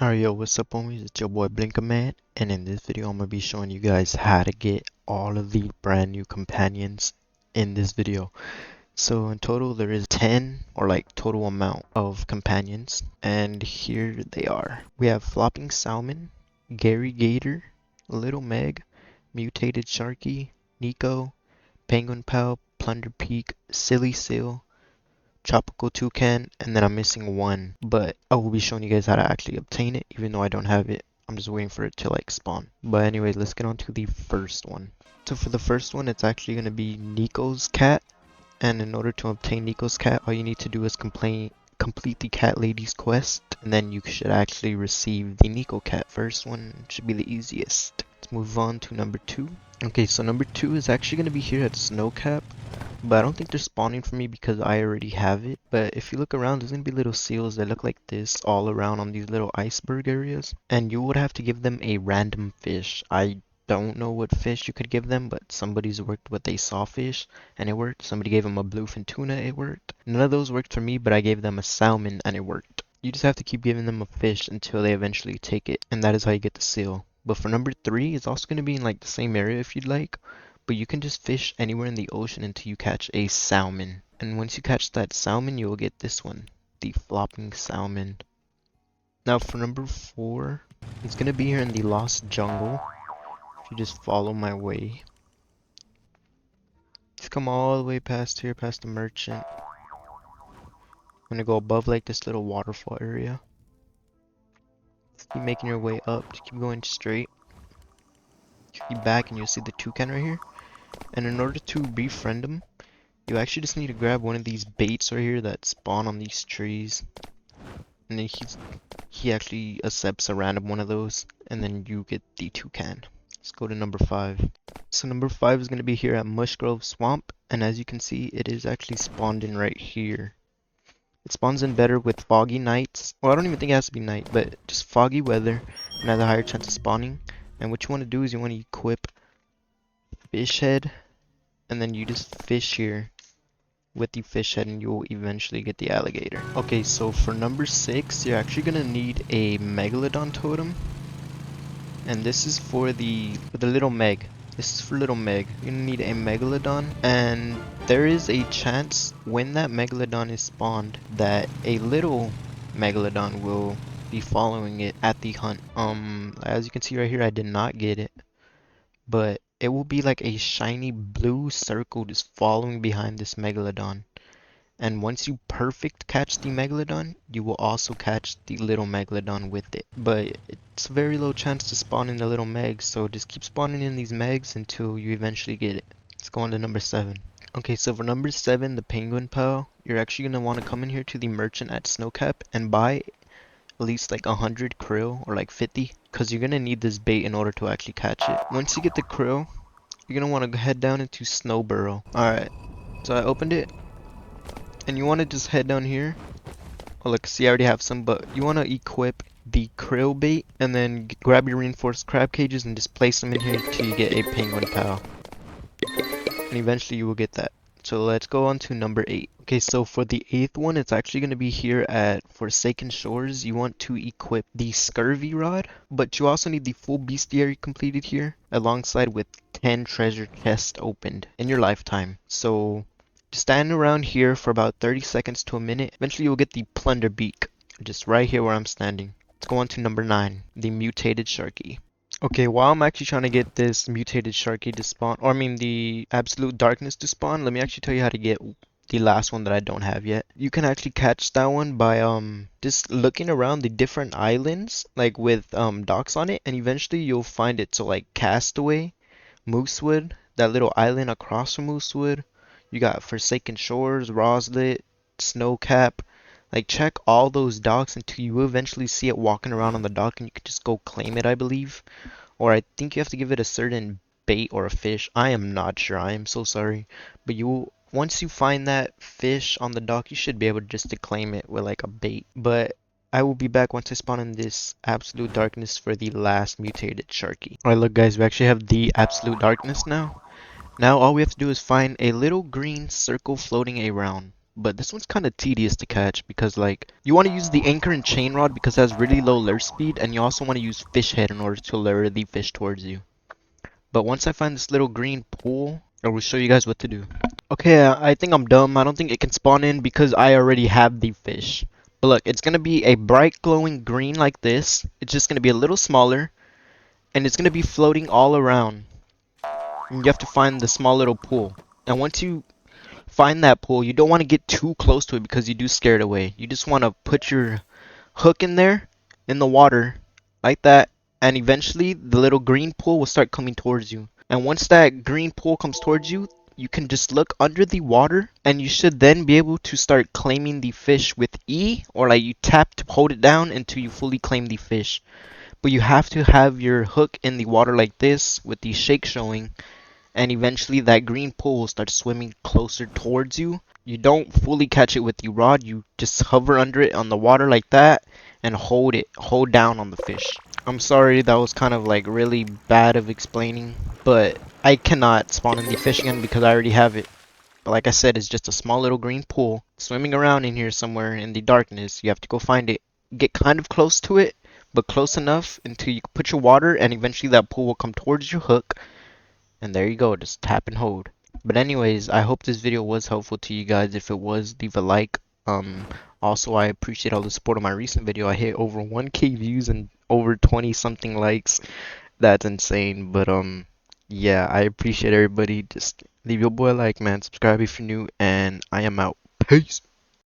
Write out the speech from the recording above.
Alright, yo, what's up, homies? It's your boy Blinkaman, and in this video, I'm gonna be showing you guys how to get all of the brand new companions in this video. So in total, there is 10 or like total amount of companions, and here they are. We have Flopping Salmon, Gary Gator, Little Meg, Mutated Sharky, Nico, Penguin Pal, Plunder Peak, Silly Seal, Tropical Toucan, and then I'm missing one, but I will be showing you guys how to actually obtain it, even though I don't have it. I'm just waiting for it to like spawn. But anyway, let's get on to the first one. So for the first one, it's actually going to be Nico's cat, and in order to obtain Nico's cat, all you need to do is complete the cat lady's quest, and then you should actually receive the Nico cat. First one should be the easiest. Let's move on to number 2. Okay, so number 2 is actually going to be here at Snowcap, but I don't think they're spawning for me because I already have it. But if you look around, there's going to be little seals that look like this all around on these little iceberg areas, and you would have to give them a random fish. I don't know what fish you could give them, but somebody's worked with a sawfish and it worked. Somebody gave them a bluefin tuna, it worked. None of those worked for me, but I gave them a salmon and it worked. You just have to keep giving them a fish until they eventually take it, and that is how you get the seal. But for number 3, it's also going to be in like the same area if you'd like, but you can just fish anywhere in the ocean until you catch a salmon. And once you catch that salmon, you will get this one, the flopping salmon. Now for number 4, it's going to be here in the Lost Jungle. If you just follow my way. Just come all the way past here, past the merchant. I'm gonna go above like this little waterfall area. Just keep making your way up, just keep going straight. Keep back and you'll see the toucan right here. And in order to befriend him, you actually just need to grab one of these baits right here that spawn on these trees. And then he actually accepts a random one of those, and then you get the toucan. Let's go to number 5. So number 5 is going to be here at Mushgrove Swamp, and as you can see, it is actually spawned in right here. It spawns in better with foggy nights. Well, I don't even think it has to be night, but just foggy weather and has a higher chance of spawning. And what you want to do is you want to equip fish head, and then you just fish here with the fish head and you'll eventually get the alligator. Okay, so for number 6, you're actually going to need a megalodon totem. And this is for the little Meg. This is for little Meg. You're gonna need a megalodon, and there is a chance when that megalodon is spawned that a little megalodon will be following it at the hunt. As you can see right here, I did not get it, but it will be like a shiny blue circle just following behind this megalodon. And once you perfect catch the megalodon, you will also catch the little megalodon with it. But it's a very low chance to spawn in the little megs, so just keep spawning in these megs until you eventually get it. Let's go on to number 7. Okay, so for number 7, the penguin pal, you're actually going to want to come in here to the merchant at Snowcap and buy at least like 100 krill or like 50, because you're going to need this bait in order to actually catch it. Once you get the krill, you're going to want to head down into Snowburrow. Alright, so I opened it. And you want to just head down here. Oh look, see I already have some, but you want to equip the krill bait and then grab your reinforced crab cages and just place them in here until you get a penguin pal. And eventually you will get that. So let's go on to number 8. Okay, so for the 8th one, it's actually going to be here at Forsaken Shores. You want to equip the scurvy rod, but you also need the full bestiary completed here alongside with 10 treasure chests opened in your lifetime. So just stand around here for about 30 seconds to a minute. Eventually you'll get the plunder beak, just right here where I'm standing. Let's go on to number 9, the mutated sharky. Okay, while I'm actually trying to get this mutated sharky to spawn, or I mean the absolute darkness to spawn, let me actually tell you how to get the last one that I don't have yet. You can actually catch that one by just looking around the different islands, like with docks on it, and eventually you'll find it. So like Castaway, Moosewood, that little island across from Moosewood. You got Forsaken Shores, Roslet, Snowcap. Like, check all those docks until you eventually see it walking around on the dock and you can just go claim it, I believe. Or I think you have to give it a certain bait or a fish. I am not sure. I am so sorry. But once you find that fish on the dock, you should be able just to claim it with like a bait. But I will be back once I spawn in this absolute darkness for the last mutated sharky. Alright, look guys, we actually have the absolute darkness now. Now all we have to do is find a little green circle floating around. but this one's kind of tedious to catch because like you want to use the anchor and chain rod because it has really low lure speed, and you also want to use fish head in order to lure the fish towards you. But once I find this little green pool, I will show you guys what to do. Okay, I think I'm dumb. I don't think it can spawn in because I already have the fish. But look, it's gonna be a bright glowing green like this. It's just gonna be a little smaller, and it's gonna be floating all around. And you have to find the small little pool. And once you find that pool, you don't want to get too close to it because you do scare it away. You just want to put your hook in there, in the water, like that, and eventually the little green pool will start coming towards you. And once that green pool comes towards you, you can just look under the water, and you should then be able to start claiming the fish with E, or like you tap to hold it down until you fully claim the fish. But you have to have your hook in the water like this with the shake showing, and eventually that green pool will start swimming closer towards you. You don't fully catch it with the rod, you just hover under it on the water like that and hold down on the fish. I'm sorry, that was kind of like really bad of explaining, but I cannot spawn in the fish again because I already have it. But like I said, it's just a small little green pool swimming around in here somewhere in the darkness. You have to go find it. Get kind of close to it, but close enough until you put your water, and eventually that pool will come towards your hook. And there you go, just tap and hold. But anyways, I hope this video was helpful to you guys. If it was, leave a like. Also, I appreciate all the support on my recent video. I hit over 1K views and over 20 something likes. That's insane. But yeah, I appreciate everybody. Just leave your boy a like, man. Subscribe if you're new, and I am out. Peace.